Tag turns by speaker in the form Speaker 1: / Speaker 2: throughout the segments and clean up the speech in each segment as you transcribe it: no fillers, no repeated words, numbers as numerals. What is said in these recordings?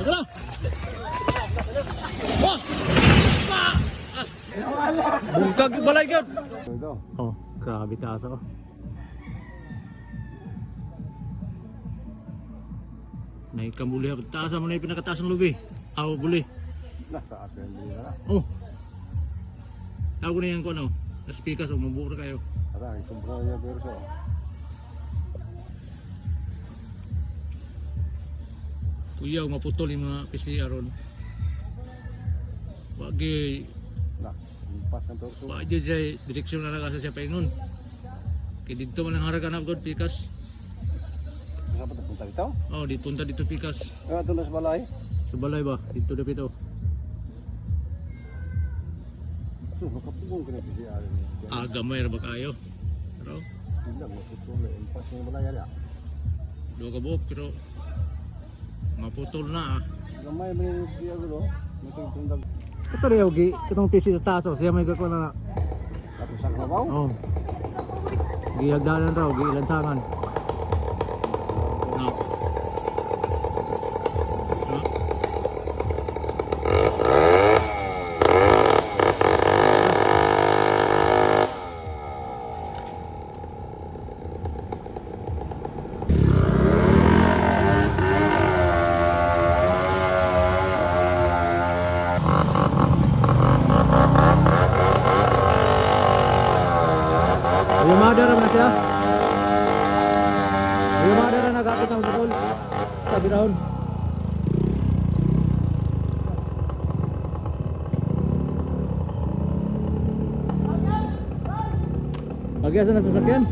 Speaker 1: Tara! Wah! Bungkag yung balay yun! Oh, grabe taas ako. Naikambuli ako. Taas mo na yung pinakataas ng lubi. Ako buli. Oh. Tawag ko na yan ko ano. Naspikas o mabura kayo. Kuya, maputol yung mga PCR ron. Wagi. Wagi siya, direksyon na nakasa siya paingon. Kaya dito man lang haragan ako, pikas.
Speaker 2: Saan pa punta dito?
Speaker 1: Oh, punta dito pikas.
Speaker 2: Ito na sa balay.
Speaker 1: Sa balay ba? Dito na pito.
Speaker 2: So, makapugong ka na PCR.
Speaker 1: Gamay ra ba kayo? Pero,
Speaker 2: Hindi lang, maputol na. Impas ng balay yan.
Speaker 1: dua ka buhok, pero maputol na ah.
Speaker 2: Gamay may PCR no? Matungtundag.
Speaker 1: Ito rin yung itong PC sa taso, siya may gagawin na.
Speaker 2: Tapos sa kabaw?
Speaker 1: Oo. Gihagdanan raw, gilansangan. No. No. Yumada naman na siya. Yumada na nagapit ng bukol. Sabi raon. Bagyan sa sasakyan.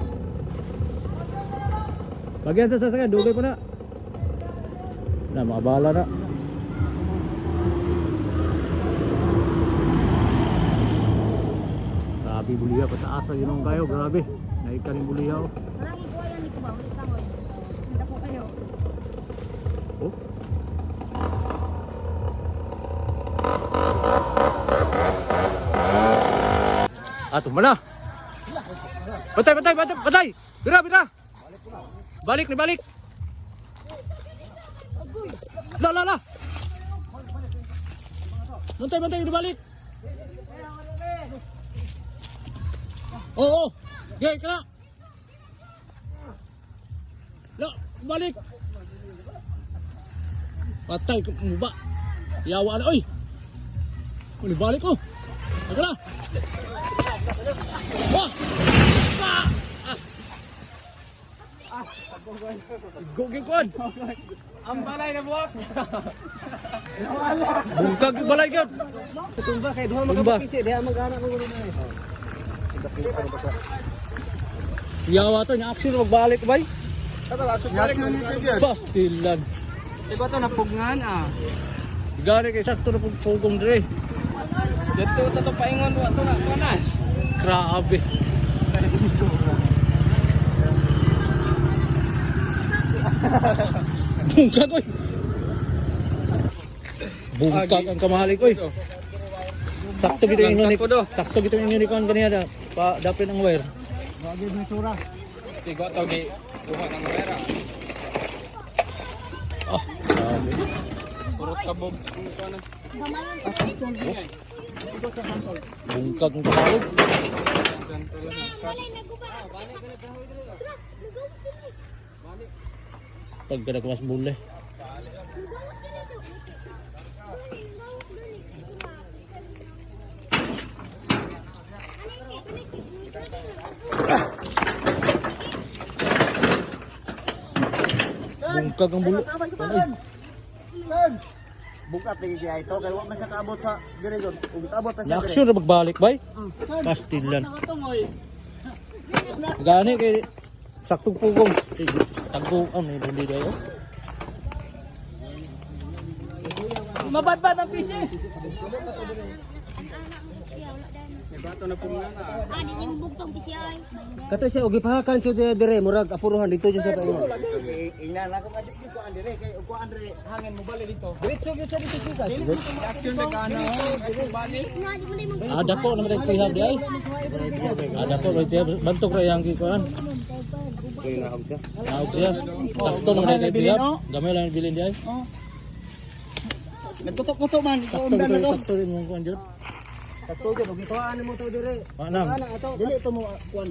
Speaker 1: Bagyan sa sasakyan, dugay pa na. Na, makabala na. Grabe buliya, pataas ang yun kayo, grabe. Naikan yung buliya oh.
Speaker 3: Maraming buhayan ni Kubaw, ulit tangon. Handa po kayo.
Speaker 1: Oh. Tumala. Patay, patay, patay, patay. Bira, bira. Balik ni balik. La, la, la. Bantay, bantay, di balik. Oo, gay ka na. La, balik. Patay ka ba? Yawa na, oy. Balik ko. Teka na. Wah! Gugin kon.
Speaker 2: Ang balay na buwak!
Speaker 1: Bungkag yung balay yun.
Speaker 2: Tumba kay duha
Speaker 1: Tumba.
Speaker 2: makapisi, diha mag-anak ko gulo na.
Speaker 1: Yawa to, yung action magbalik bay.
Speaker 2: Kata action balik na nito.
Speaker 1: Bastilan.
Speaker 2: Iba to napugngan ah.
Speaker 1: Gari kay sakto na pugong dire.
Speaker 2: Dito to paingon wa to na kanas.
Speaker 1: Grabe. Bungkag oy. Bungkag ang kamahalik oy. Sakto gito yung unique. Sakto gito yung unicorn kanina pa dapin ang wire.
Speaker 2: Wagi ni sura. Tigo to gi kuha ng pera.
Speaker 1: Ah, grabe.
Speaker 2: Purot kabog.
Speaker 3: Gamalan po.
Speaker 1: Bungkag ang kamahalik. Pagkada ko mas bule. Bungkag ang bulo.
Speaker 2: Bukat lagi kaya ito kay wa man sa kaabot sa dire gon. Ug abot pa sa dire.
Speaker 1: Na-action na magbalik bay. Pastilan. Gani kay saktong pugong. Tagpo may hindi dayo. Mabadbad ang pisi.
Speaker 2: Bato na pugnan ah.
Speaker 3: Di niyo bugtong PCI.
Speaker 2: Kato siya ugi pahakan siya dire murag apuruhan dito siya sa paingon. Ingnan ako kasi dito ang dire kay uko andre hangin mo bali dito. Diretso gyud sa dito siya. Action na kana bali.
Speaker 3: Nga, di mo na yung
Speaker 1: Ada ko naman ang tihab di ay. Ada ko ito bantok ra yang gikuan. Naog siya. Sakto naman ang tihab. Gamay lang bilin di ay.
Speaker 2: Nagkutok-kutok man ito undan na to.
Speaker 1: Sakto rin mo kuan dyan.
Speaker 2: Sakto jud ug ikuhaan mo to dire.
Speaker 1: Manang.
Speaker 2: Ana ato dili to mo kuan